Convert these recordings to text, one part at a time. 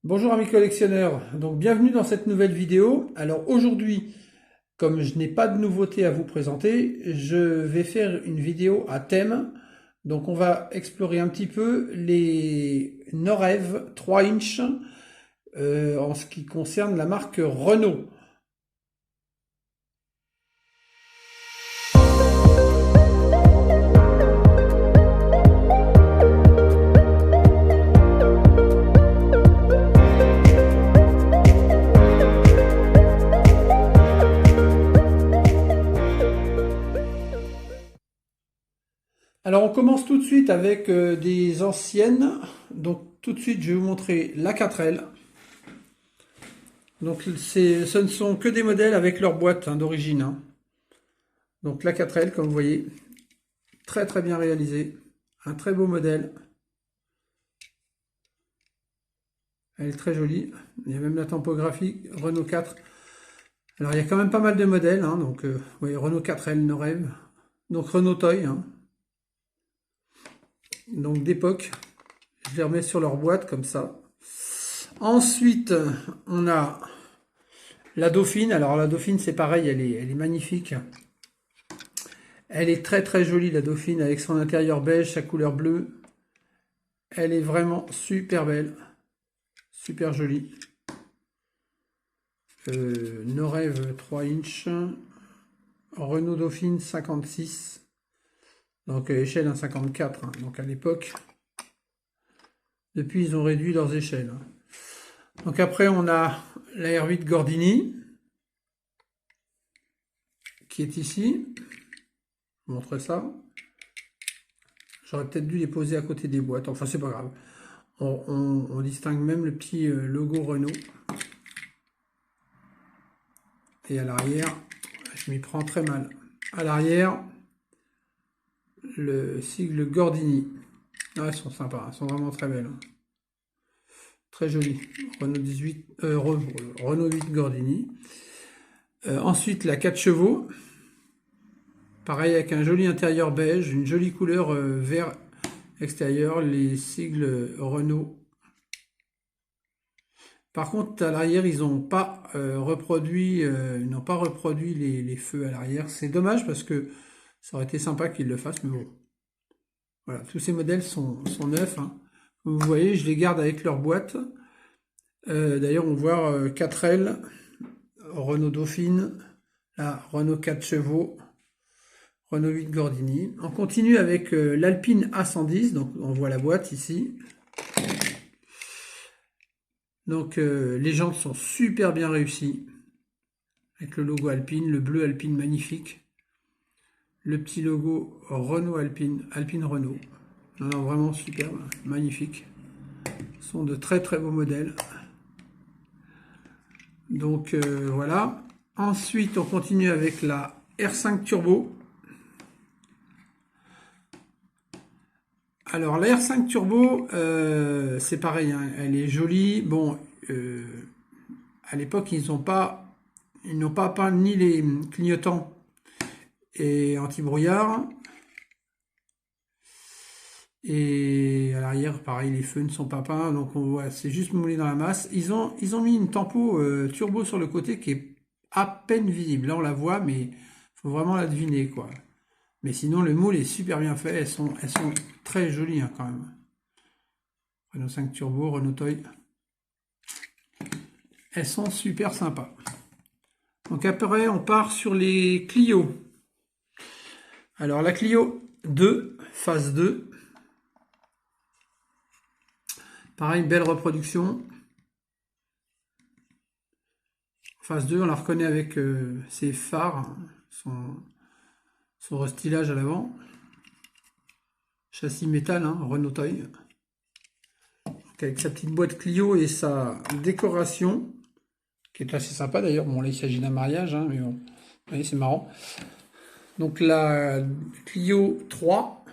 Bonjour amis collectionneurs, donc bienvenue dans cette nouvelle vidéo. Alors aujourd'hui, comme je n'ai pas de nouveauté à vous présenter, je vais faire une vidéo à thème. Donc on va explorer un petit peu les Norev 3 inch en ce qui concerne la marque Renault. Alors on commence tout de suite avec des anciennes. Donc tout de suite je vais vous montrer la 4L. Donc ce ne sont que des modèles avec leur boîte d'origine. Donc la 4L comme vous voyez, très très bien réalisée. Un très beau modèle. Elle est très jolie. Il y a même la typographie Renault 4. Alors il y a quand même pas mal de modèles. Donc vous voyez Renault 4L Norev. Donc Renault Toy. Donc d'époque. Je les remets sur leur boîte comme ça. Ensuite, on a la Dauphine. Alors la Dauphine, c'est pareil, elle est magnifique. Elle est très très jolie, la Dauphine, avec son intérieur beige, sa couleur bleue. Elle est vraiment super belle. Super jolie. Norev 3 inch. Renault Dauphine 56. Donc échelle 1,54. Donc à l'époque. Depuis, ils ont réduit leurs échelles. Donc après, on a la R8 Gordini, qui est ici. Je vous montre ça. J'aurais peut-être dû les poser à côté des boîtes. Enfin, c'est pas grave. On distingue même le petit logo Renault. Et à l'arrière, je m'y prends très mal. À l'arrière, le sigle Gordini. Ah, elles sont sympas, elles sont vraiment très belles. Très jolies. Renault 18, Renault 8 Gordini. Ensuite, la 4 chevaux. Pareil, avec un joli intérieur beige, une jolie couleur vert extérieur, les sigles Renault. Par contre, à l'arrière, ils n'ont pas reproduit, les feux à l'arrière. C'est dommage parce que ça aurait été sympa qu'ils le fassent, mais bon. Voilà, tous ces modèles sont neufs. Comme vous voyez, je les garde avec leur boîte. D'ailleurs, on voit 4L, Renault Dauphine, la Renault 4 chevaux, Renault 8 Gordini. On continue avec l'Alpine A110, donc on voit la boîte ici. Donc les jantes sont super bien réussies, avec le logo Alpine, le bleu Alpine magnifique. Le petit logo Renault Alpine, Alpine Renault. Non, non, vraiment superbe, magnifique. Ce sont de très très beaux modèles. Donc voilà. Ensuite, on continue avec la R5 Turbo. Alors la R5 Turbo, c'est pareil, elle est jolie. Bon, à l'époque, ils n'ont pas peint ni les clignotants et anti-brouillard. Et à l'arrière, pareil, les feux ne sont pas peints, donc on voit, c'est juste moulé dans la masse. Ils ont mis une tempo turbo sur le côté qui est à peine visible. Là, on la voit, mais il faut vraiment la deviner, quoi. Mais sinon, le moule est super bien fait. Elles sont très jolies, quand même. Renault 5 Turbo, Renault Toy. Elles sont super sympas. Donc après, on part sur les Clio. Alors, la Clio 2, phase 2. Pareil, belle reproduction. Phase 2, on la reconnaît avec ses phares, son restylage à l'avant. Châssis métal, Renault Toy. Donc avec sa petite boîte Clio et sa décoration, qui est assez sympa d'ailleurs. Bon, là, il s'agit d'un mariage, mais bon, vous voyez, c'est marrant. Donc la Clio 3.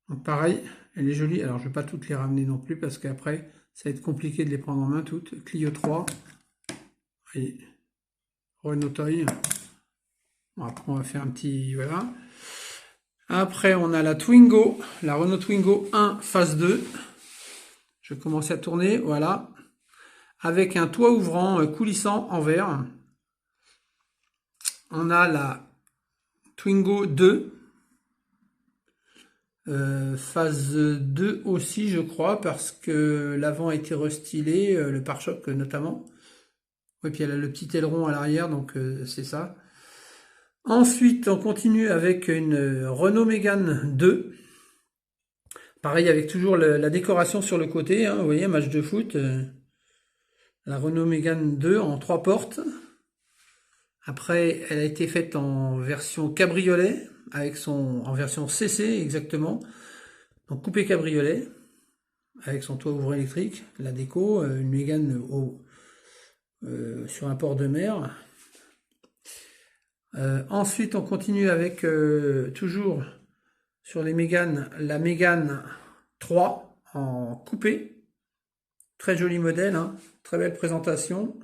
Donc pareil, elle est jolie. Alors, je ne vais pas toutes les ramener non plus, parce qu'après, ça va être compliqué de les prendre en main toutes. Clio 3. Et Renault Toy. Bon, après, on va faire un petit... Voilà. Après, on a la Twingo, la Renault Twingo 1 phase 2. Je vais commencer à tourner, voilà. Avec un toit ouvrant coulissant en verre. On a la Twingo 2. Phase 2 aussi, je crois, parce que l'avant a été restylé, le pare-choc notamment. Oui, puis elle a le petit aileron à l'arrière, donc c'est ça. Ensuite, on continue avec une Renault Mégane 2. Pareil, avec toujours la décoration sur le côté, hein, vous voyez, match de foot. La Renault Mégane 2 en 3 portes. Après, elle a été faite en version cabriolet, en version CC exactement. Donc coupé cabriolet, avec son toit ouvrant électrique, la déco, une Mégane sur un port de mer. Ensuite, on continue avec toujours sur les Méganes, la Mégane 3 en coupé. Très joli modèle, hein, très belle présentation.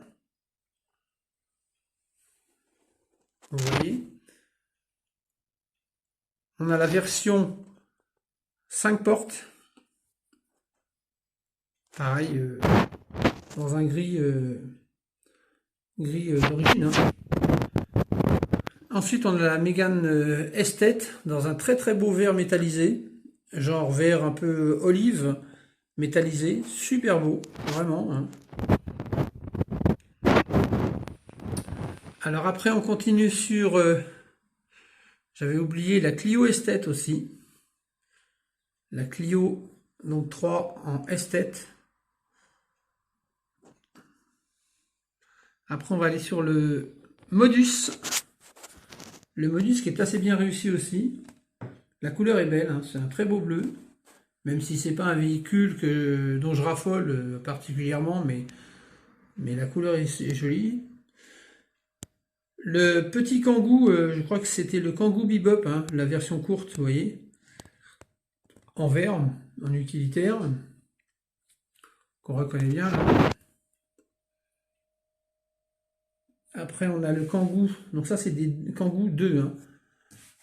Vous voyez. On a la version 5 portes. Pareil, dans un gris d'origine. Hein. Ensuite, on a la Mégane Esthète dans un très très beau vert métallisé. Genre vert un peu olive métallisé. Super beau, vraiment. Hein. Alors après, on continue sur... j'avais oublié la Clio Esthète aussi. La Clio donc 3 en Esthète. Après, on va aller sur le Modus. Le Modus qui est assez bien réussi aussi. La couleur est belle, hein, c'est un très beau bleu. Même si c'est pas un véhicule dont je raffole particulièrement, mais la couleur est jolie. Le petit Kangoo, je crois que c'était le Kangoo Bebop, hein, la version courte, vous voyez. En vert, en utilitaire. Qu'on reconnaît bien là. Après, on a le Kangoo. Donc ça, c'est des Kangoo 2. Hein.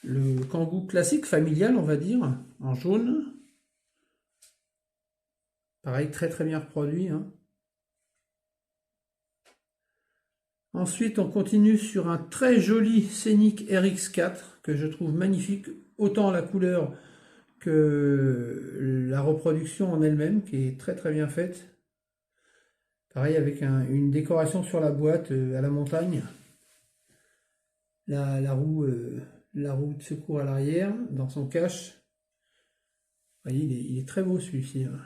Le Kangoo classique, familial, on va dire, en jaune. Pareil, très très bien reproduit. Hein. Ensuite, on continue sur un très joli Scénic RX4 que je trouve magnifique, autant la couleur que la reproduction en elle-même, qui est très très bien faite. Pareil, avec une décoration sur la boîte à la montagne. La roue de secours à l'arrière, dans son cache. Vous voyez, il est très beau celui-ci, hein,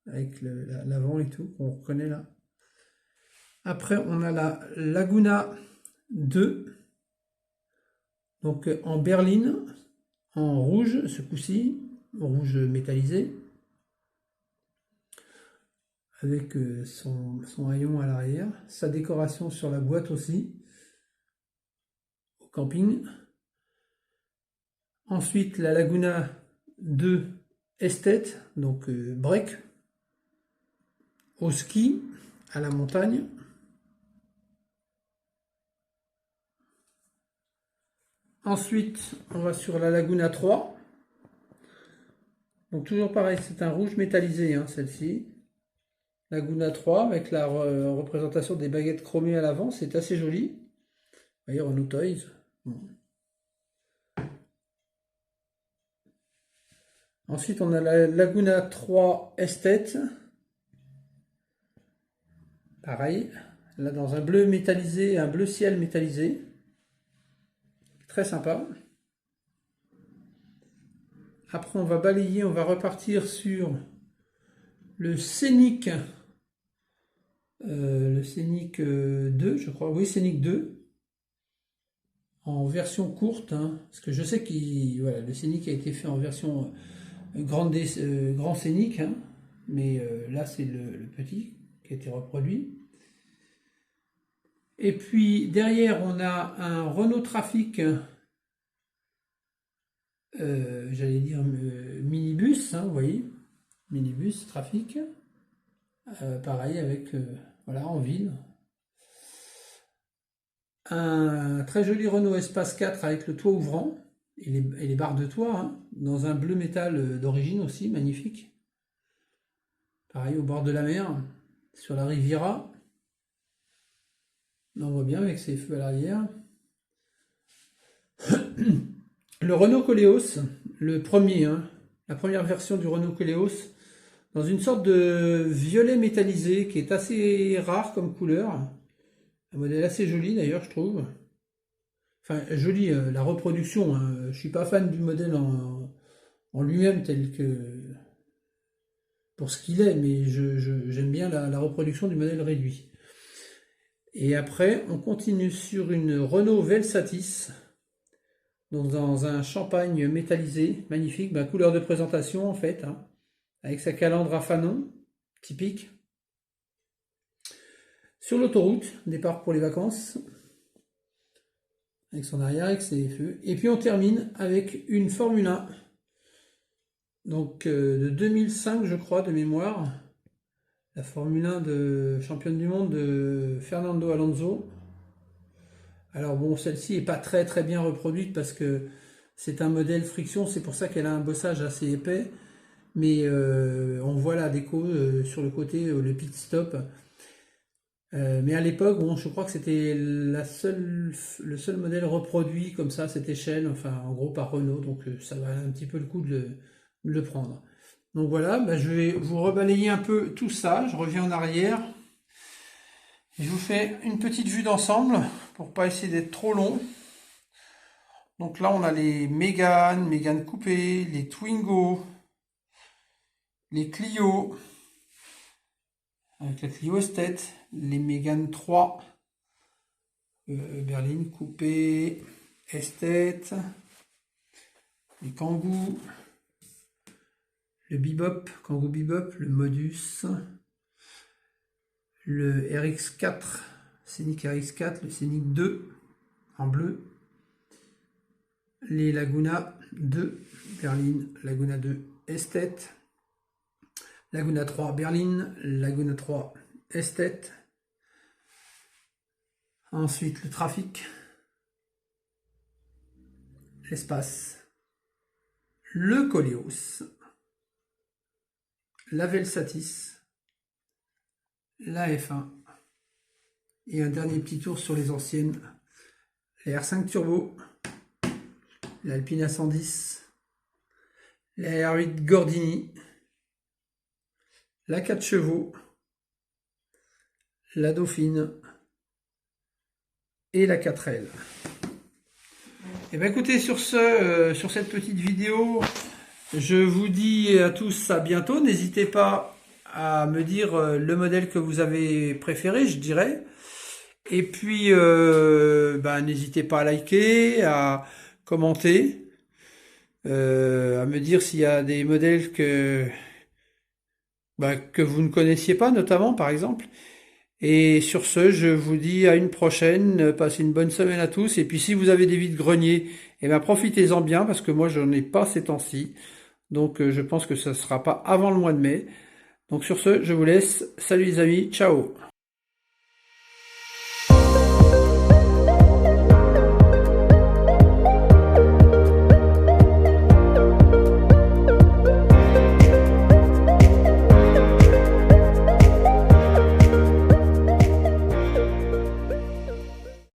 avec l'avant et tout, qu'on reconnaît là. Après, on a la Laguna 2, donc en berline, en rouge ce coup-ci, rouge métallisé, avec son haillon à l'arrière, sa décoration sur la boîte aussi, au camping. Ensuite, la Laguna 2 Esthète, donc break, au ski, à la montagne. Ensuite, on va sur la Laguna 3. Donc toujours pareil, c'est un rouge métallisé, hein, celle-ci. Laguna 3 avec la représentation des baguettes chromées à l'avant, c'est assez joli. Vous voyez, Renault Toys. Bon. Ensuite, on a la Laguna 3 Esthète. Pareil, là dans un bleu métallisé, un bleu ciel métallisé. Très sympa. Après, on va balayer, on va repartir sur le Scénic. Le Scénic 2, je crois. Oui, Scénic 2. En version courte. Hein, parce que je sais que voilà, le Scénic a été fait en version grand Scénic. Hein, mais là, c'est le petit qui a été reproduit. Et puis derrière, on a un Renault Trafic, j'allais dire minibus, hein, vous voyez, minibus Trafic, pareil avec, voilà, en ville. Un très joli Renault Espace 4 avec le toit ouvrant, et les barres de toit, hein, dans un bleu métal d'origine aussi, magnifique. Pareil, au bord de la mer, sur la Riviera. On voit bien avec ses feux à l'arrière. Le Renault Koleos, le premier, hein, la première version du Renault Koleos, dans une sorte de violet métallisé qui est assez rare comme couleur. Un modèle assez joli d'ailleurs, je trouve. Enfin, joli, la reproduction, hein. Je suis pas fan du modèle en lui-même tel que pour ce qu'il est, mais j'aime bien la reproduction du modèle réduit. Et après, on continue sur une Renault Velsatis, donc dans un champagne métallisé, magnifique, bah, couleur de présentation en fait, hein, avec sa calandre à fanon, typique. Sur l'autoroute, départ pour les vacances, avec son arrière, avec ses feux. Et puis on termine avec une Formule 1, donc de 2005 je crois, de mémoire. La Formule 1 de championne du monde de Fernando Alonso. Alors bon, celle-ci n'est pas très très bien reproduite parce que c'est un modèle friction, c'est pour ça qu'elle a un bossage assez épais. Mais on voit la déco sur le côté, le pit stop. Mais à l'époque, bon, je crois que c'était le seul modèle reproduit comme ça à cette échelle, enfin en gros par Renault, donc ça valait un petit peu le coup de le prendre. Donc voilà, bah, je vais vous rebalayer un peu tout ça, je reviens en arrière. Et je vous fais une petite vue d'ensemble pour pas essayer d'être trop long. Donc là on a les Mégane, Mégane coupé, les Twingo, les Clio, avec la Clio Esthète, les Mégane 3, berline coupé, Esthète, les Kangoo, le Bebop, Kangoo Bebop, le Modus, le RX4, Scénic RX4, le Scénic 2 en bleu, les Laguna 2, berline, Laguna 2, Esthète, Laguna 3 berline, Laguna 3 Esthète. Ensuite le Trafic, l'espace, le Koleos, la Velsatis, la F1 et un dernier petit tour sur les anciennes, la R5 Turbo, l'Alpine A110, la R8 Gordini, la 4 chevaux, la Dauphine et la 4L. Et bien écoutez, sur cette petite vidéo, je vous dis à tous à bientôt. N'hésitez pas à me dire le modèle que vous avez préféré, je dirais. Et puis, n'hésitez pas à liker, à commenter, à me dire s'il y a des modèles que vous ne connaissiez pas, notamment, par exemple. Et sur ce, je vous dis à une prochaine, passez une bonne semaine à tous, et puis si vous avez des vides-greniers, profitez-en bien, parce que moi j'en ai pas ces temps-ci, donc je pense que ça ne sera pas avant le mois de mai. Donc sur ce, je vous laisse, salut les amis, ciao!